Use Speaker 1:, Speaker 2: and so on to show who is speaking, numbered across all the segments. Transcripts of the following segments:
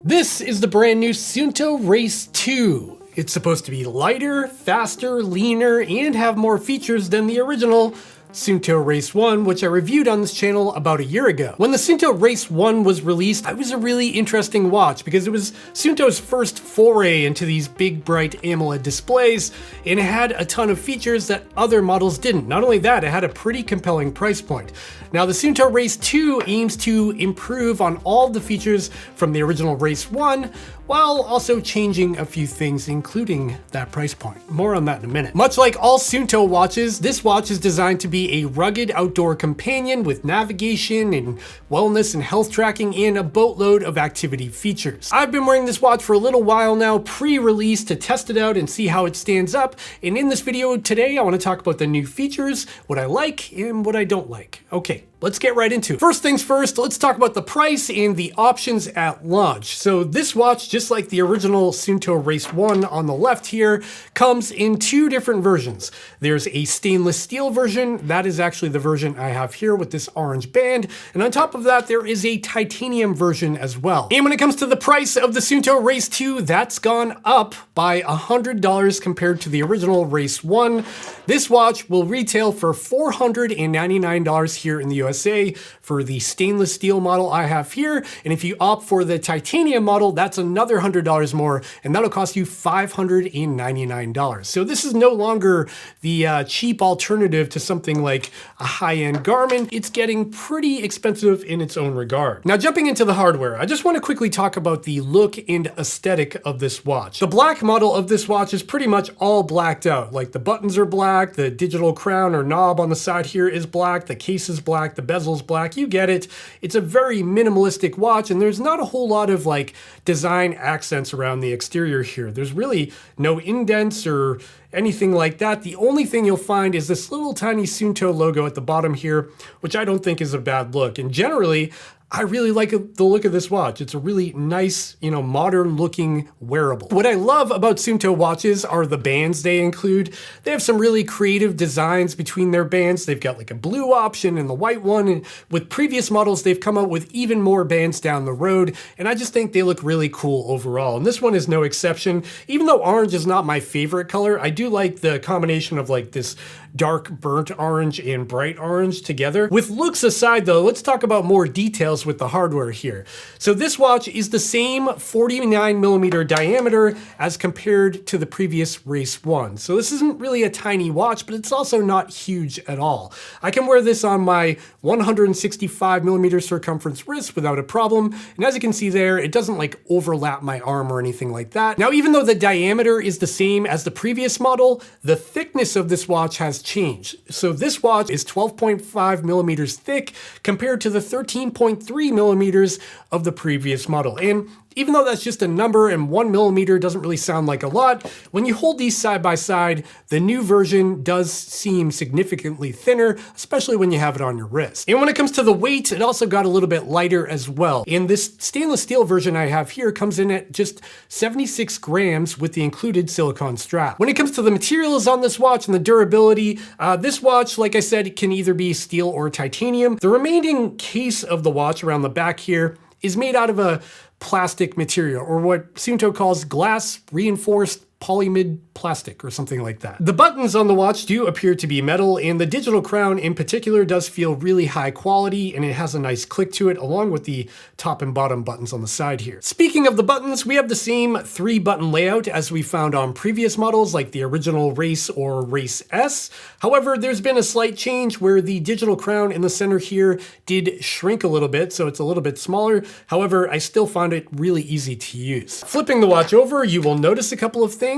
Speaker 1: This is the brand new Suunto Race 2. It's supposed to be lighter, faster, leaner, and have more features than the original Suunto Race 1, which I reviewed on this channel about a year ago. When the Suunto Race 1 was released, it was a really interesting watch because it was Suunto's first foray into these big, bright AMOLED displays, and it had a ton of features that other models didn't. Not only that, it had a pretty compelling price point. Now, the Suunto Race 2 aims to improve on all the features from the original Race 1, while also changing a few things, including that price point. More on that in a minute. Much like all Suunto watches, this watch is designed to be a rugged outdoor companion with navigation and wellness and health tracking and a boatload of activity features. I've been wearing this watch for a little while now, pre-release, to test it out and see how it stands up. And in this video today, I want to talk about the new features, what I like and what I don't like. Okay, let's get right into it. First things first, let's talk about the price and the options at launch. So this watch, just like the original Suunto Race 1 on the left here, comes in two different versions. There's a stainless steel version. That is actually the version I have here with this orange band. And on top of that, there is a titanium version as well. And when it comes to the price of the Suunto Race 2, that's gone up by $100 compared to the original Race 1. This watch will retail for $499 here in the USA for the stainless steel model I have here. And if you opt for the titanium model, that's another $100 more, and that'll cost you $599. So this is no longer the cheap alternative to something like a high-end Garmin. It's getting pretty expensive in its own regard. Now, jumping into the hardware, I just want to quickly talk about the look and aesthetic of this watch. The black model of this watch is pretty much all blacked out. Like, the buttons are black, the digital crown or knob on the side here is black, the case is black, the bezel's black, you get it. It's a very minimalistic watch, and there's not a whole lot of like design accents around the exterior here. There's really no indents or anything like that. The only thing you'll find is this little tiny Suunto logo at the bottom here, which I don't think is a bad look. And generally, I really like the look of this watch. It's a really nice, modern looking wearable. What I love about Suunto watches are the bands they include. They have some really creative designs between their bands. They've got like a blue option and the white one. And with previous models, they've come out with even more bands down the road. And I just think they look really cool overall. And this one is no exception. Even though orange is not my favorite color, I do like the combination of like this dark burnt orange and bright orange together. With looks aside though, let's talk about more details with the hardware here. So this watch is the same 49mm diameter as compared to the previous Race 1. So this isn't really a tiny watch, but it's also not huge at all. I can wear this on my 165mm circumference wrist without a problem. And as you can see there, it doesn't like overlap my arm or anything like that. Now, even though the diameter is the same as the previous model, the thickness of this watch has changed. So this watch is 12.5mm thick compared to the 13.3mm of the previous model. And even though that's just a number and 1mm doesn't really sound like a lot, when you hold these side by side, the new version does seem significantly thinner, especially when you have it on your wrist. And when it comes to the weight, it also got a little bit lighter as well. And this stainless steel version I have here comes in at just 76 grams with the included silicone strap. When it comes to the materials on this watch and the durability, this watch, like I said, can either be steel or titanium. The remaining case of the watch around the back here is made out of a plastic material, or what Suunto calls glass reinforced polymid plastic or something like that. The buttons on the watch do appear to be metal, and the digital crown in particular does feel really high quality, and it has a nice click to it along with the top and bottom buttons on the side here. Speaking of the buttons, we have the same 3-button layout as we found on previous models like the original Race or Race S. However, there's been a slight change where the digital crown in the center here did shrink a little bit, so it's a little bit smaller. However, I still found it really easy to use. Flipping the watch over, you will notice a couple of things.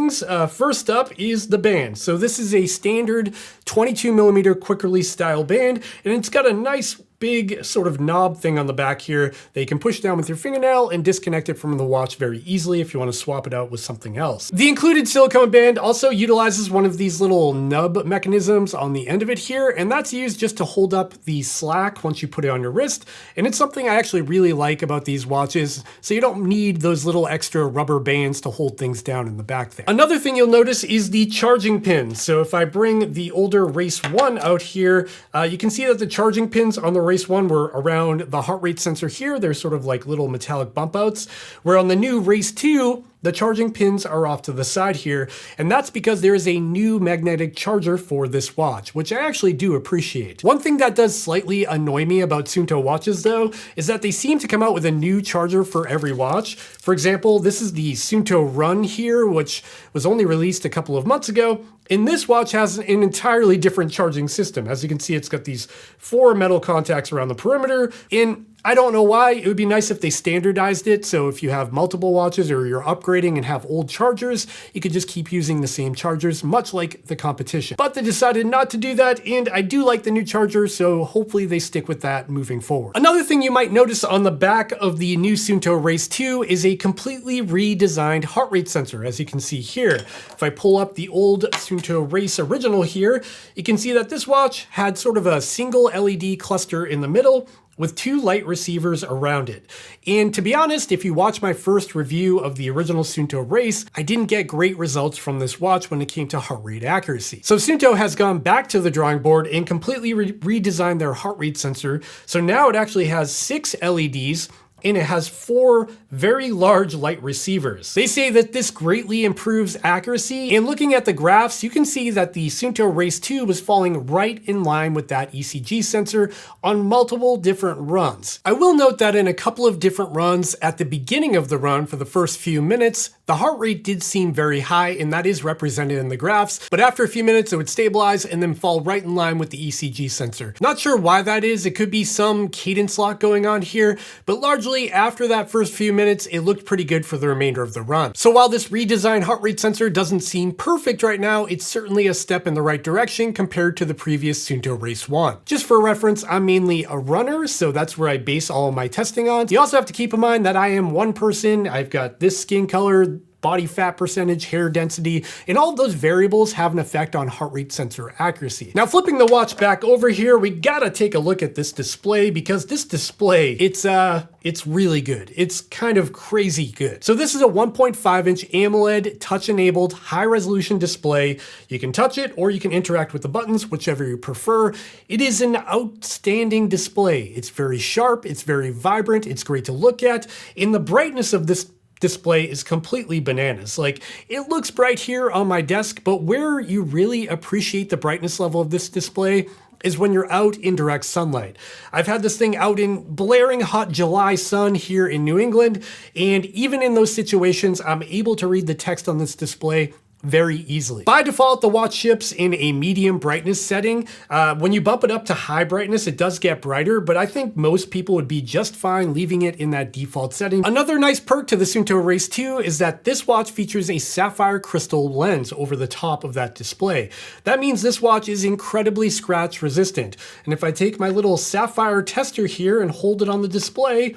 Speaker 1: First up is the band. So this is a standard 22mm quick release style band, and it's got a nice big sort of knob thing on the back here that you can push down with your fingernail and disconnect it from the watch very easily if you want to swap it out with something else. The included silicone band also utilizes one of these little nub mechanisms on the end of it here, and that's used just to hold up the slack once you put it on your wrist. And it's something I actually really like about these watches, so you don't need those little extra rubber bands to hold things down in the back there. Another thing you'll notice is the charging pins. So if I bring the older Race 1 out here, you can see that the charging pins on the Race 1 were around the heart rate sensor here. They're sort of like little metallic bump outs, where on the new Race 2, the charging pins are off to the side here, and that's because there is a new magnetic charger for this watch, which I actually do appreciate. One thing that does slightly annoy me about Suunto watches though, is that they seem to come out with a new charger for every watch. For example, this is the Suunto Run here, which was only released a couple of months ago, and this watch has an entirely different charging system. As you can see, it's got these 4 metal contacts around the perimeter, and I don't know why. It would be nice if they standardized it, so if you have multiple watches or you're upgrading and have old chargers, you could just keep using the same chargers, much like the competition. But they decided not to do that, and I do like the new charger, so hopefully they stick with that moving forward. Another thing you might notice on the back of the new Suunto Race 2 is a completely redesigned heart rate sensor, as you can see here. If I pull up the old Suunto Race original here, you can see that this watch had sort of a single LED cluster in the middle, with 2 light receivers around it. And to be honest, if you watch my first review of the original Suunto Race, I didn't get great results from this watch when it came to heart rate accuracy. So Suunto has gone back to the drawing board and completely redesigned their heart rate sensor. So now it actually has 6 LEDs, and it has 4 very large light receivers. They say that this greatly improves accuracy, and looking at the graphs, you can see that the Suunto Race 2 was falling right in line with that ECG sensor on multiple different runs. I will note that in a couple of different runs, at the beginning of the run for the first few minutes, the heart rate did seem very high, and that is represented in the graphs, but after a few minutes it would stabilize and then fall right in line with the ECG sensor. Not sure why that is. It could be some cadence lock going on here, but largely after that first few minutes, it looked pretty good for the remainder of the run. So while this redesigned heart rate sensor doesn't seem perfect right now, it's certainly a step in the right direction compared to the previous Suunto Race 1. Just for reference, I'm mainly a runner, so that's where I base all of my testing on. You also have to keep in mind that I am one person. I've got this skin color, body fat percentage, hair density, and all of those variables have an effect on heart rate sensor accuracy. Now flipping the watch back over here, we gotta take a look at this display, because this display, it's really good. It's kind of crazy good. So this is a 1.5-inch AMOLED touch-enabled high-resolution display. You can touch it or you can interact with the buttons, whichever you prefer. It is an outstanding display. It's very sharp, it's very vibrant, it's great to look at, and the brightness of this display is completely bananas. Like, it looks bright here on my desk, but where you really appreciate the brightness level of this display is when you're out in direct sunlight. I've had this thing out in blaring hot July sun here in New England, and even in those situations, I'm able to read the text on this display very easily. By default, the watch ships in a medium brightness setting. When you bump it up to high brightness, it does get brighter, but I think most people would be just fine leaving it in that default setting. Another nice perk to the Suunto Race 2 is that this watch features a sapphire crystal lens over the top of that display. That means this watch is incredibly scratch resistant. And if I take my little sapphire tester here and hold it on the display,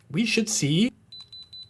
Speaker 1: we should see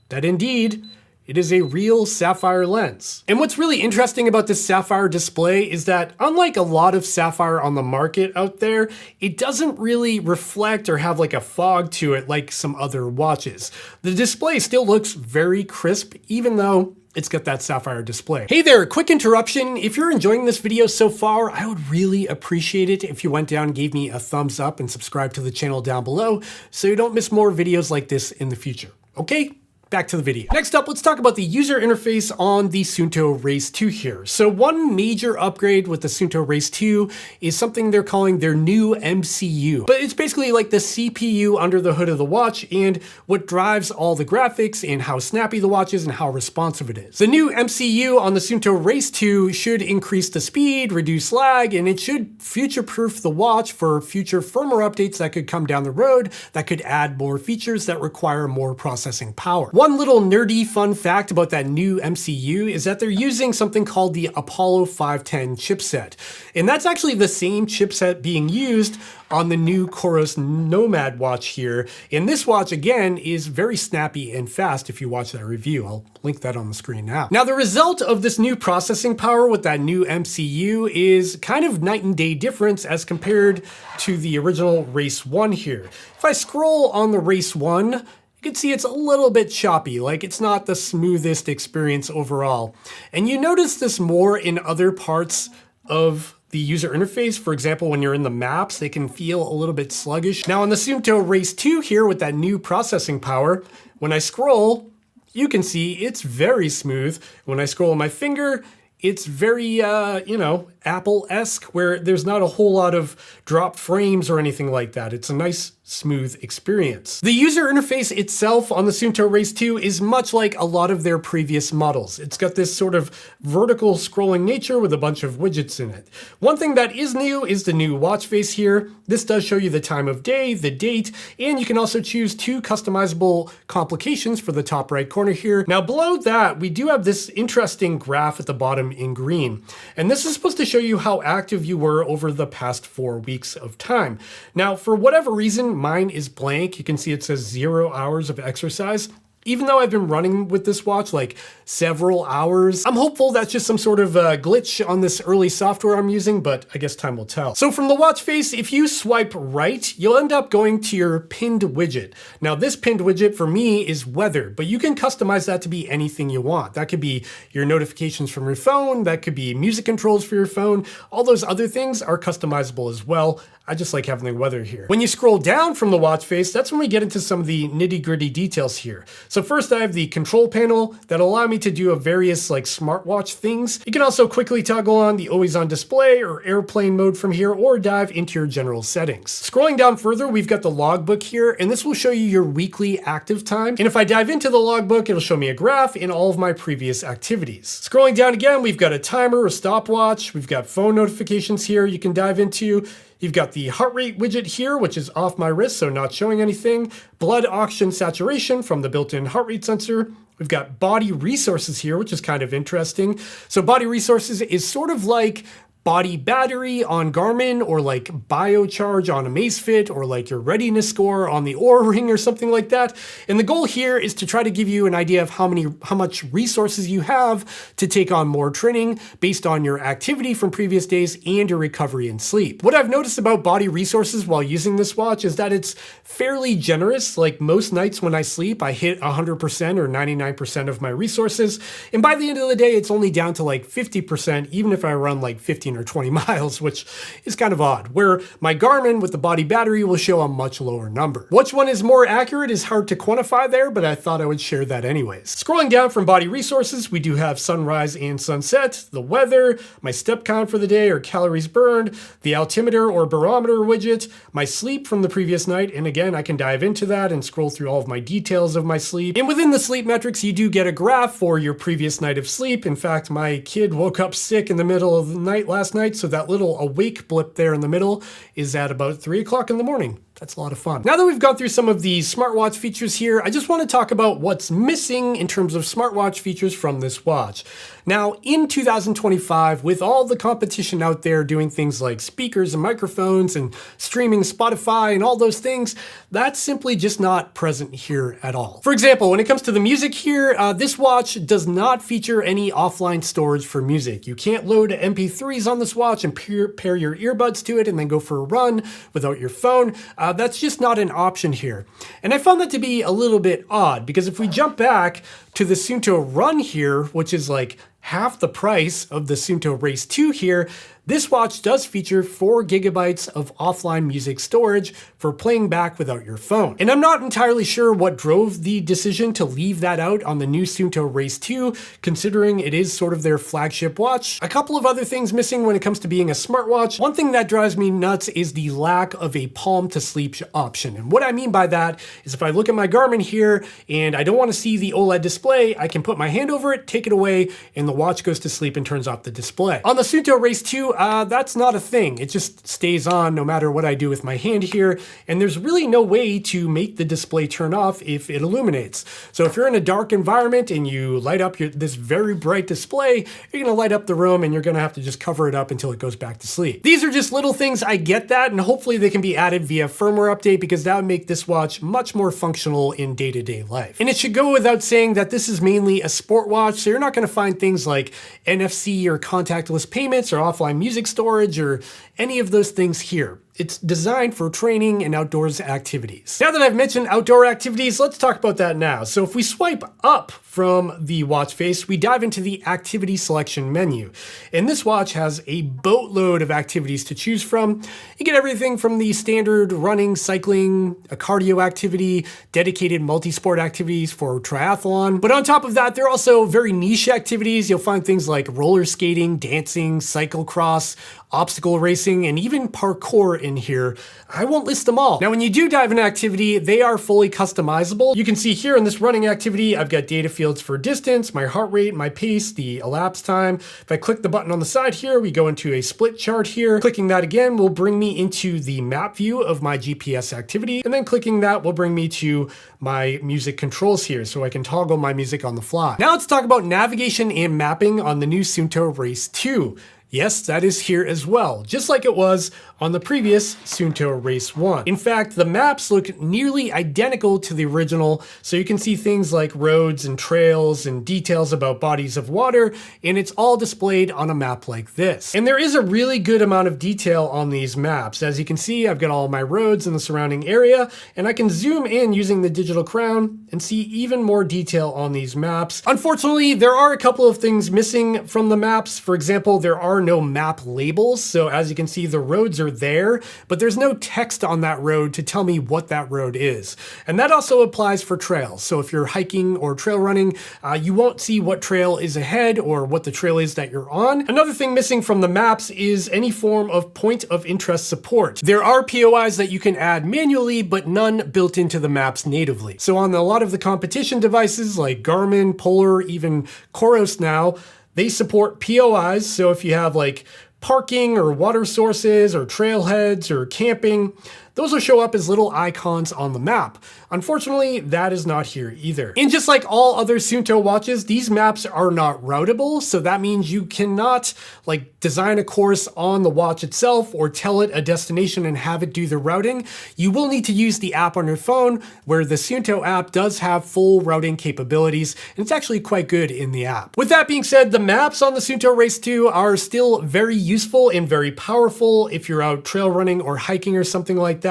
Speaker 1: that indeed, it is a real sapphire lens. And what's really interesting about this sapphire display is that unlike a lot of sapphire on the market out there, it doesn't really reflect or have like a fog to it like some other watches. The display still looks very crisp, even though it's got that sapphire display. Hey there, quick interruption. If you're enjoying this video so far, I would really appreciate it if you went down and gave me a thumbs up and subscribe to the channel down below so you don't miss more videos like this in the future. Okay? Back to the video. Next up, let's talk about the user interface on the Suunto Race 2 here. So one major upgrade with the Suunto Race 2 is something they're calling their new MCU. But it's basically like the CPU under the hood of the watch and what drives all the graphics and how snappy the watch is and how responsive it is. The new MCU on the Suunto Race 2 should increase the speed, reduce lag, and it should future-proof the watch for future firmware updates that could come down the road that could add more features that require more processing power. One little nerdy fun fact about that new MCU is that they're using something called the Apollo 510 chipset. And that's actually the same chipset being used on the new Coros Nomad watch here. And this watch, again, is very snappy and fast if you watch that review. I'll link that on the screen now. Now, the result of this new processing power with that new MCU is kind of night and day difference as compared to the original Race 1 here. If I scroll on the Race 1, you can see it's a little bit choppy, like it's not the smoothest experience overall. And you notice this more in other parts of the user interface. For example, when you're in the maps, they can feel a little bit sluggish. Now on the Suunto Race 2 here with that new processing power, when I scroll, you can see it's very smooth. When I scroll my finger, it's very, you know, Apple-esque, where there's not a whole lot of dropped frames or anything like that. It's a nice, smooth experience. The user interface itself on the Suunto Race 2 is much like a lot of their previous models. It's got this sort of vertical scrolling nature with a bunch of widgets in it. One thing that is new is the new watch face here. This does show you the time of day, the date, and you can also choose 2 customizable complications for the top right corner here. Now below that, we do have this interesting graph at the bottom in green. And this is supposed to show you how active you were over the past 4 weeks of time. Now, for whatever reason, mine is blank. You can see it says 0 hours of exercise. Even though I've been running with this watch like several hours, I'm hopeful that's just some sort of glitch on this early software I'm using, but I guess time will tell. So from the watch face, if you swipe right, you'll end up going to your pinned widget. Now this pinned widget for me is weather, but you can customize that to be anything you want. That could be your notifications from your phone, that could be music controls for your phone. All those other things are customizable as well. I just like having the weather here. When you scroll down from the watch face, that's when we get into some of the nitty-gritty details here. So first I have the control panel that'll allow me to do various like smartwatch things. You can also quickly toggle on the always on display or airplane mode from here, or dive into your general settings. Scrolling down further, we've got the logbook here, and this will show you your weekly active time. And if I dive into the logbook, it'll show me a graph in all of my previous activities. Scrolling down again, we've got a timer, a stopwatch, we've got phone notifications here you can dive into. You've got the heart rate widget here, which is off my wrist, so not showing anything. Blood oxygen saturation from the built-in heart rate sensor. We've got body resources here, which is kind of interesting. So body resources is sort of like body battery on Garmin, or like biocharge on Amazfit, or like your readiness score on the Oura Ring or something like that. And the goal here is to try to give you an idea of how much resources you have to take on more training based on your activity from previous days and your recovery and sleep. What I've noticed about body resources while using this watch is that it's fairly generous. Like most nights when I sleep, I hit 100% or 99% of my resources. And by the end of the day, it's only down to like 50%, even if I run like 15 or 20 miles, which is kind of odd, where my Garmin with the body battery will show a much lower number. Which one is more accurate is hard to quantify there, but I thought I would share that anyways. Scrolling down from body resources, we do have sunrise and sunset, the weather, my step count for the day or calories burned, the altimeter or barometer widget, my sleep from the previous night, and again, I can dive into that and scroll through all of my details of my sleep. And within the sleep metrics, you do get a graph for your previous night of sleep. In fact, my kid woke up sick in the middle of the night last night, so that little awake blip there in the middle is at about 3 o'clock in the morning. That's a lot of fun. Now that we've gone through some of the smartwatch features here, I just want to talk about what's missing in terms of smartwatch features from this watch. Now, in 2025, with all the competition out there doing things like speakers and microphones and streaming Spotify and all those things, that's simply just not present here at all. For example, when it comes to the music here, this watch does not feature any offline storage for music. You can't load MP3s on this watch and pair your earbuds to it and then go for a run without your phone. That's just not an option here. And I found that to be a little bit odd, because if we jump back to the Suunto Run here, which is like half the price of the Suunto Race 2 here, this watch does feature 4 gigabytes of offline music storage for playing back without your phone. And I'm not entirely sure what drove the decision to leave that out on the new Suunto Race 2, considering it is sort of their flagship watch. A couple of other things missing when it comes to being a smartwatch. One thing that drives me nuts is the lack of a palm to sleep option. And what I mean by that is if I look at my Garmin here and I don't want to see the OLED display, I can put my hand over it, take it away, and the watch goes to sleep and turns off the display. On the Suunto Race 2, that's not a thing. It just stays on no matter what I do with my hand here, and there's really no way to make the display turn off if it illuminates. So if you're in a dark environment and you light up this very bright display, you're gonna light up the room and you're gonna have to just cover it up until it goes back to sleep. These are just little things, I get that, and hopefully they can be added via firmware update, because that would make this watch much more functional in day-to-day life. And it should go without saying that this is mainly a sport watch, so you're not gonna find things like NFC or contactless payments or offline music storage or any of those things here. It's designed for training and outdoors activities. Now that I've mentioned outdoor activities, let's talk about that now. So if we swipe up from the watch face, we dive into the activity selection menu. And this watch has a boatload of activities to choose from. You get everything from the standard running, cycling, a cardio activity, dedicated multi-sport activities for triathlon. But on top of that, there are also very niche activities. You'll find things like roller skating, dancing, cyclocross, obstacle racing, and even parkour in here. I won't list them all. Now, when you do dive into activity, they are fully customizable. You can see here in this running activity, I've got data fields for distance, my heart rate, my pace, the elapsed time. If I click the button on the side here, we go into a split chart here. Clicking that again will bring me into the map view of my GPS activity. And then clicking that will bring me to my music controls here, so I can toggle my music on the fly. Now let's talk about navigation and mapping on the new Suunto Race 2. Yes, that is here as well, just like it was on the previous Suunto Race 1. In fact, the maps look nearly identical to the original, so you can see things like roads and trails and details about bodies of water, and it's all displayed on a map like this. And there is a really good amount of detail on these maps. As you can see, I've got all my roads in the surrounding area, and I can zoom in using the digital crown and see even more detail on these maps. Unfortunately, there are a couple of things missing from the maps. For example, there are no map labels, so as you can see, the roads are there, but there's no text on that road to tell me what that road is. And that also applies for trails. So if you're hiking or trail running, you won't see what trail is ahead or what the trail is that you're on. Another thing missing from the maps is any form of point of interest support. There are POIs that you can add manually, but none built into the maps natively. So on a lot of the competition devices like Garmin, Polar, even Coros now, they support POIs, so if you have like parking or water sources or trailheads or camping, those will show up as little icons on the map. Unfortunately, that is not here either. And just like all other Suunto watches, these maps are not routable, so that means you cannot like design a course on the watch itself or tell it a destination and have it do the routing. You will need to use the app on your phone, where the Suunto app does have full routing capabilities, and it's actually quite good in the app. With that being said, the maps on the Suunto Race 2 are still very useful and very powerful if you're out trail running or hiking or something like that.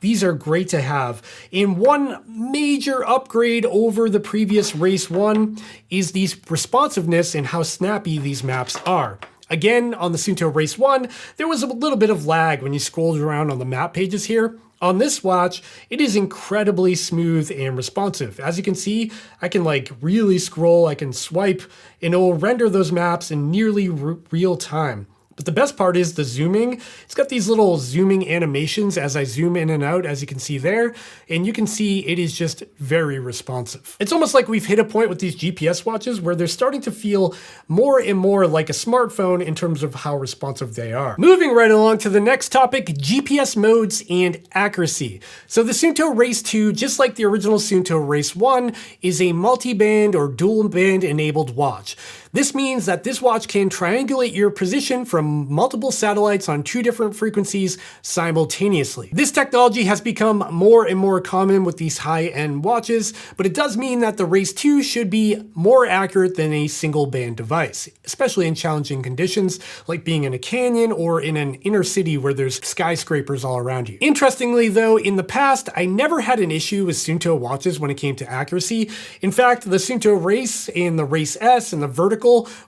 Speaker 1: These are great to have. And one major upgrade over the previous Race 1 is the responsiveness and how snappy these maps are. Again, on the Suunto Race 1, there was a little bit of lag when you scrolled around on the map pages here. On this watch, it is incredibly smooth and responsive. As you can see, I can like really scroll, I can swipe, and it will render those maps in nearly real time. But the best part is the zooming. It's got these little zooming animations as I zoom in and out, as you can see there, and you can see it is just very responsive. It's almost like we've hit a point with these GPS watches where they're starting to feel more and more like a smartphone in terms of how responsive they are. Moving right along to the next topic, GPS modes and accuracy. So the Suunto Race 2, just like the original Suunto Race 1, is a multi-band or dual band enabled watch. This means that this watch can triangulate your position from multiple satellites on 2 different frequencies simultaneously. This technology has become more and more common with these high-end watches, but it does mean that the Race 2 should be more accurate than a single band device, especially in challenging conditions like being in a canyon or in an inner city where there's skyscrapers all around you. Interestingly though, in the past, I never had an issue with Suunto watches when it came to accuracy. In fact, the Suunto Race and the Race S and the Vertical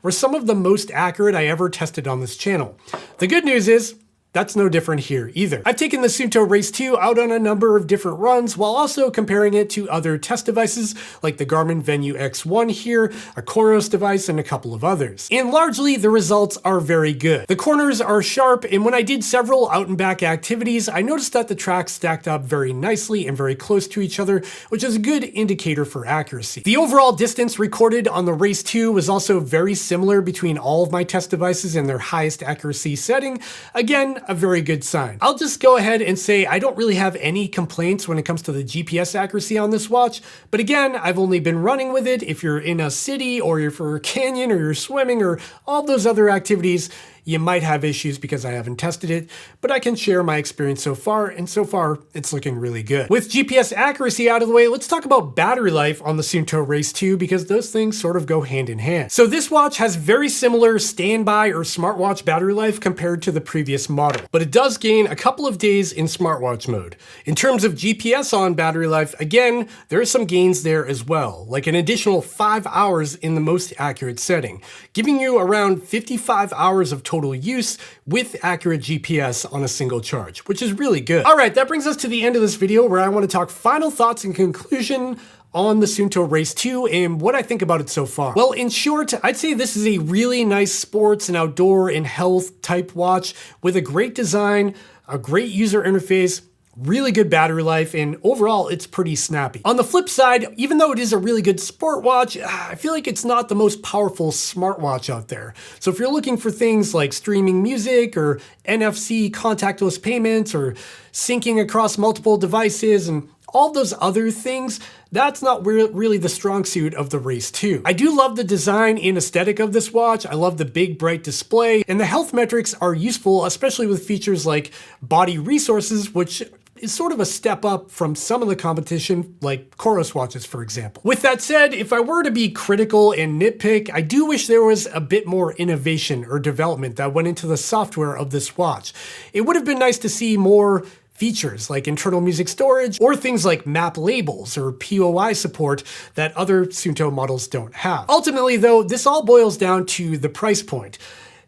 Speaker 1: were some of the most accurate I ever tested on this channel. The good news is, that's no different here either. I've taken the Suunto Race 2 out on a number of different runs while also comparing it to other test devices like the Garmin Venu X1 here, a Coros device, and a couple of others. And largely the results are very good. The corners are sharp, and when I did several out and back activities, I noticed that the tracks stacked up very nicely and very close to each other, which is a good indicator for accuracy. The overall distance recorded on the Race 2 was also very similar between all of my test devices in their highest accuracy setting. Again, a very good sign. I'll just go ahead and say I don't really have any complaints when it comes to the GPS accuracy on this watch, but again, I've only been running with it. If you're in a city or if you're a canyon or you're swimming or all those other activities, you might have issues because I haven't tested it, but I can share my experience so far, and so far it's looking really good. With GPS accuracy out of the way, let's talk about battery life on the Suunto Race 2 because those things sort of go hand in hand. So this watch has very similar standby or smartwatch battery life compared to the previous model, but it does gain a couple of days in smartwatch mode. In terms of GPS on battery life, again, there are some gains there as well, like an additional 5 hours in the most accurate setting, giving you around 55 hours of total use with accurate GPS on a single charge, which is really good. All right, that brings us to the end of this video where I want to talk final thoughts and conclusion on the Suunto Race 2 and what I think about it so far. Well, in short, I'd say this is a really nice sports and outdoor and health type watch with a great design, a great user interface, really good battery life, and overall it's pretty snappy. On the flip side, even though it is a really good sport watch, I feel like it's not the most powerful smartwatch out there. So if you're looking for things like streaming music or NFC contactless payments or syncing across multiple devices and all those other things, that's not really the strong suit of the Race 2. I do love the design and aesthetic of this watch. I love the big bright display, and the health metrics are useful, especially with features like body resources, which is sort of a step up from some of the competition, like Coros watches, for example. With that said, if I were to be critical and nitpick, I do wish there was a bit more innovation or development that went into the software of this watch. It would have been nice to see more features like internal music storage or things like map labels or POI support that other Suunto models don't have. Ultimately though, this all boils down to the price point.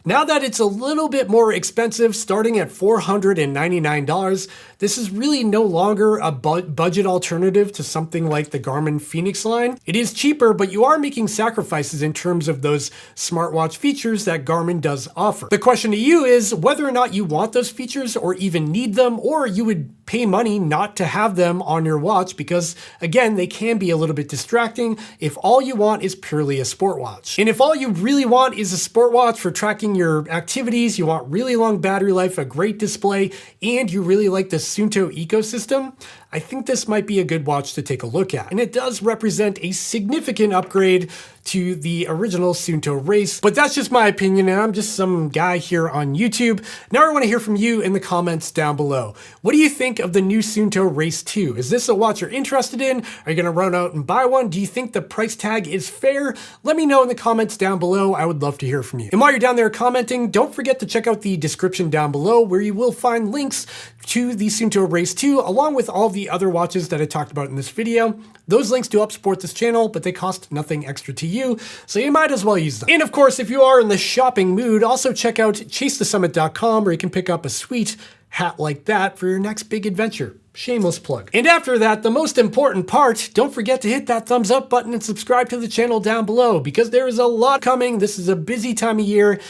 Speaker 1: Now that it's a little bit more expensive, starting at $499, this is really no longer a budget alternative to something like the Garmin Fenix line. It is cheaper, but you are making sacrifices in terms of those smartwatch features that Garmin does offer. The question to you is whether or not you want those features or even need them, or you would pay money not to have them on your watch because, again, they can be a little bit distracting if all you want is purely a sport watch. And if all you really want is a sport watch for tracking your activities, you want really long battery life, a great display, and you really like the Suunto ecosystem, I think this might be a good watch to take a look at. And it does represent a significant upgrade to the original Suunto Race, but that's just my opinion and I'm just some guy here on YouTube. Now I want to hear from you in the comments down below. What do you think of the new Suunto Race 2? Is this a watch you're interested in? Are you going to run out and buy one? Do you think the price tag is fair? Let me know in the comments down below. I would love to hear from you. And while you're down there commenting, don't forget to check out the description down below where you will find links to the Suunto Race 2 along with all the other watches that I talked about in this video. Those links do help support this channel, but they cost nothing extra to you, so you might as well use them. And of course, if you are in the shopping mood, also check out chasethesummit.com where you can pick up a sweet hat like that for your next big adventure. Shameless plug. And after that, the most important part, don't forget to hit that thumbs up button and subscribe to the channel down below because there is a lot coming. This is a busy time of year,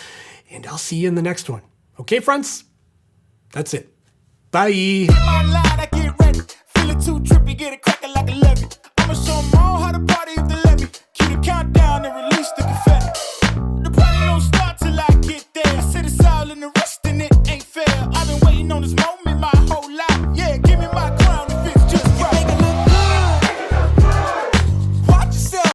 Speaker 1: and I'll see you in the next one. Okay, friends? That's it. Bye.
Speaker 2: Too trippy, get it cracking like 11. I'ma show 'em all how to party if they let